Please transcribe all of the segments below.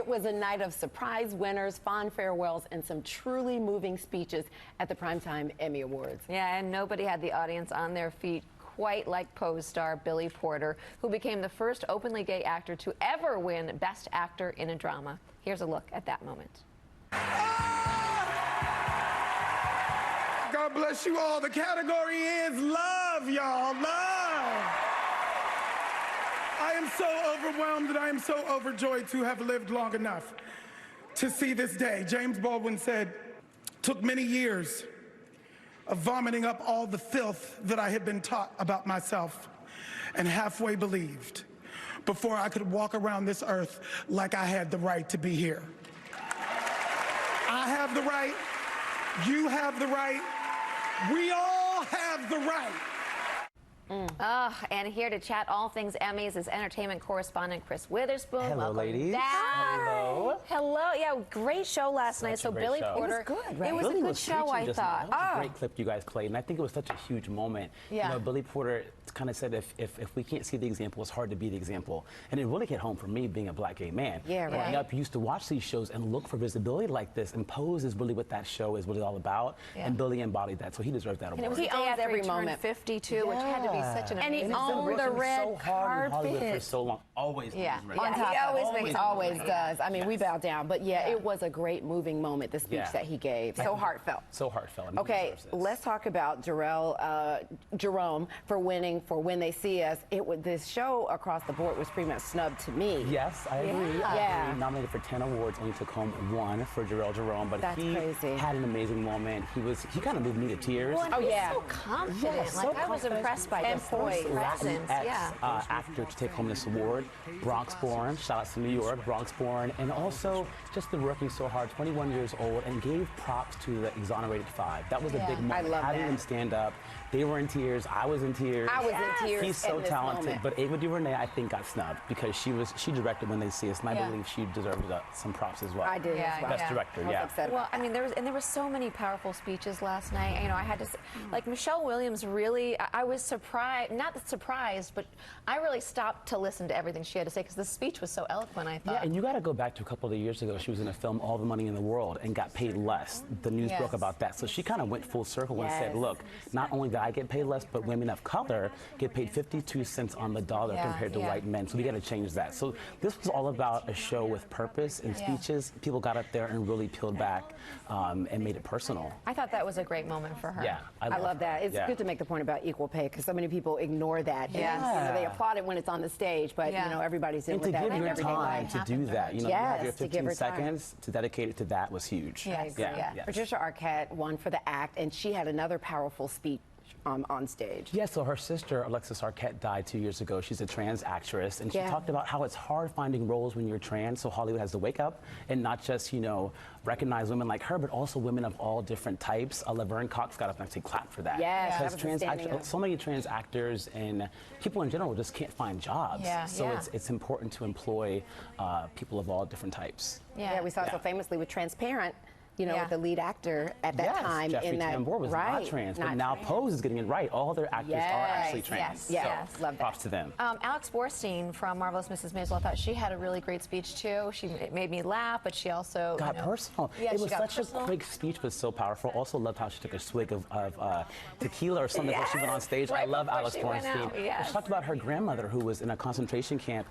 was a night of surprise winners, fond farewells, and some truly moving speeches at the Primetime Emmy Awards. Yeah, and nobody had the audience on their feet quite like Pose star Billy Porter, who became the first openly gay actor to ever win Best Actor in a Drama. Here's a look at that moment. God bless you all. The category is love, y'all. Love. I am so overwhelmed and I am so overjoyed to have lived long enough to see this day. James Baldwin said, "Took many years of vomiting up all the filth that I had been taught about myself and halfway believed before I could walk around this earth like I had the right to be here." I have the right. You have the right. We all have the right. And here to chat all things Emmys is entertainment correspondent Chris Witherspoon. Hello, Welcome ladies. back. Hello. Hello. Yeah, great show last night. Such So a great Billy show. Porter. It was good, right? It was Billy a good was show, preaching I just now. thought. That was a great clip you guys played, and I think it was such a huge moment. Yeah. You know, Billy Porter kind of said, if we can't see the example, it's hard to be the example. And it really hit home for me, being a black gay man. Yeah, right. Growing up, you used to watch these shows and look for visibility like this, and Pose is really what that show is really all about. Yeah. And Billy embodied that, so he deserved that award. And it was He the day owns after every he turned moment. 52, which had to be such an And he amazing owned He's been the working red so hard in Hollywood for carpet. so long. Always. Yeah. Right. Yeah, On he top of always it. makes He always it. does. I mean, we Yes. bow down. But yeah, Yeah. it was a great moving moment, the speech Yeah. that he gave. So heartfelt. So heartfelt. and he Okay, deserves this. let's talk about Jerome for winning for When They See Us. This show across the board was pretty much snubbed to me. Yes, I agree. Yeah. I Yeah. agree. Nominated for 10 awards, only took home 1 for Jerome, but That's he crazy. had an amazing moment. He kind of moved me to tears. Well, and Oh, he's yeah. so confident. Yeah, so like, I was confident. impressed by And his poised. presence. Latinx Yeah. actor to take home this award, Bronx-born, shout out to New York, Bronx-born, and also just been working so hard, 21 years old, and gave props to the exonerated 5. That was a big moment. I love Having that. them stand up, they were in tears, I was in tears. I was in tears. He's so in this talented, moment. but Ava DuVernay, I think, got snubbed because she directed When They See Us, and I Yeah. believe she deserved some props as well. I did Yeah, as well. Best yeah. director, I was yeah. upset Well, about I mean, there were so many powerful speeches last night. You know, I had to say, like Michelle Williams. Really, I was surprised, not surprised, but I really stopped to listen to everything she had to say because the speech was so eloquent. I thought. Yeah, and you got to go back to a couple of years ago. She was in a film, All the Money in the World, and got paid less. The news Yes. broke about that. So she kind of went full circle and Yes. said, look, not only did I get paid less, but women of color get paid 52 cents on the dollar Yeah, compared to yeah. white men. So we got to change that. So this was all about a show with purpose and Yeah. speeches. People got up there and really peeled back and made it personal. I thought that was a great moment for her. Yeah, I love that. It's Yeah. good to make the point about equal pay because so many people ignore that. Yes. And, you know, they applaud it when it's on the stage, but Yeah. you know everybody's dealing And to with that give in your everyday time life. to do that, you know, you have your Yes, to give 15 her time. seconds to dedicate it to that was huge. Yes, Yeah. yeah. Patricia Arquette won for the act, and she had another powerful speech on stage. Yeah, so her sister, Alexis Arquette, died 2 years ago. She's a trans actress, and she Yeah. talked about how it's hard finding roles when you're trans, so Hollywood has to wake up and not just, you know, recognize women like her, but also women of all different types. Laverne Cox got up and actually clapped for that. Yes, that Because was a standing up. so many trans actors and people in general just can't find jobs. Yeah, so yeah. it's important to employ people of all different types. Yeah, we saw it so famously with Transparent, you know, Yeah. with the lead actor at that Yes, time. Jeffrey in that, Tambor was right, not trans, not but now trans. Pose is getting it right. All their actors are actually Yes, trans. yes, So yes. Love that. props to them. Alex Borstein from Marvelous Mrs. Maisel, I thought she had a really great speech too. It made me laugh, but she also Got personal. Yeah, It she was got such personal. a quick speech, but so powerful. Also loved how she took a swig of tequila or something before she went on stage. Right I love before Alex she went Borstein. out, yes. She talked about her grandmother who was in a concentration camp,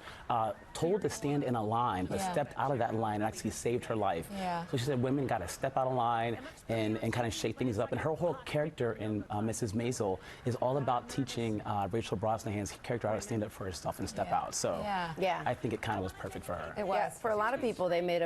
told to stand in a line, but Yeah. stepped out of that line and actually saved her life. Yeah. So she said women got to step out of line and kind of shake things up. And her whole character in Mrs. Maisel is all about teaching Rachel Brosnahan's character how to stand up for herself and step out. So Yeah. I think it kind of was perfect for her. It was. Yeah, for a lot of people, they may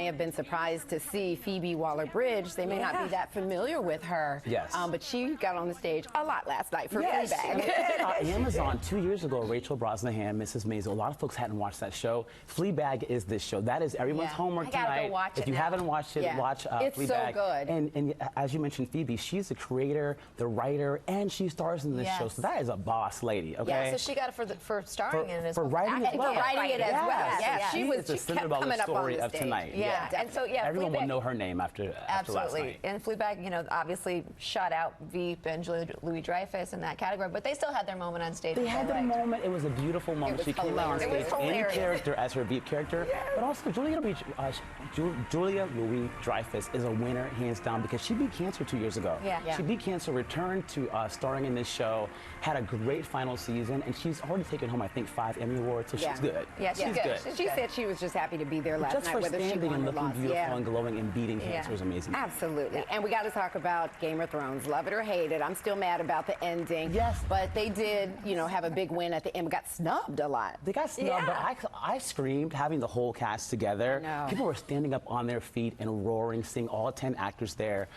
have been surprised to see Phoebe Waller-Bridge. They may not be that familiar with her. Yes. But she got on the stage a lot last night for Yes. Fleabag. On Amazon 2 years ago, Rachel Brosnahan, Mrs. Maisel. A lot of folks hadn't watched that show. Fleabag is this show. That is everyone's Yeah. homework I gotta go tonight. watch If it you now. haven't watched it, Yeah. watch It's so Fleabag. good. And as you mentioned, Phoebe, she's the creator, the writer, and she stars in this show. So that is a boss lady, okay? Yeah, so she got it for starring in it as for well. writing it And well. for writing it as well. Yes, She is the kept Cinderella coming up on story the of stage. tonight. Yeah, and so Everyone will Fleabag- know her name after last Absolutely. night. And Fleabag, obviously shut out Veep and Julia Louis-Dreyfus in that category, but they still had their moment on stage. They had their right. moment. It was a beautiful moment. was She came out on hilarious. stage It was in hilarious. character as her Veep character, but also Julia Louis-Dreyfus is a winner hands down because she beat cancer 2 years ago. Yeah. She beat cancer, returned to starring in this show, had a great final season, and she's already taken home I think 5 Emmy awards, so she's good. Yeah, she's good. She said she was just happy to be there last Just night, for whether she standing won and or looking lost. beautiful and glowing and beating cancer is amazing. Absolutely. And we got to talk about Game of Thrones. Love it or hate it. I'm still mad about the ending. Yes. But they did, have a big win at the end. We got snubbed a lot. They got snubbed, but I screamed having the whole cast together. I know. People were standing up on their feet and roaring, seeing all 10 actors there.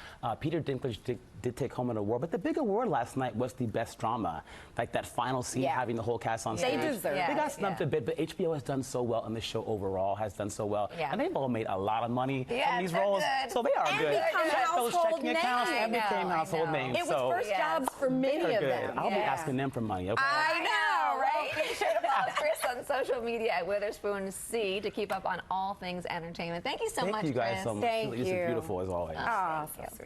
Peter Dinklage did take home an award, but the big award last night was the best drama. Like that final scene, having the whole cast on stage. They deserve it. They got snubbed a bit, but HBO has done so well, and the show overall has done so well. Yeah. And they've all made a lot of money Yeah, on these they're roles, good. so they are And good. become Check those household checking accounts names. and became I household know. names. It was so first jobs for many they're of good. them. I'll be asking them for money, okay? I know, right? Well, be sure to follow Chris on social media at Witherspoon C to keep up on all things entertainment. Thank you so much, Thank you guys Chris. so much. Thank This is you. beautiful as always. Oh, so sweet.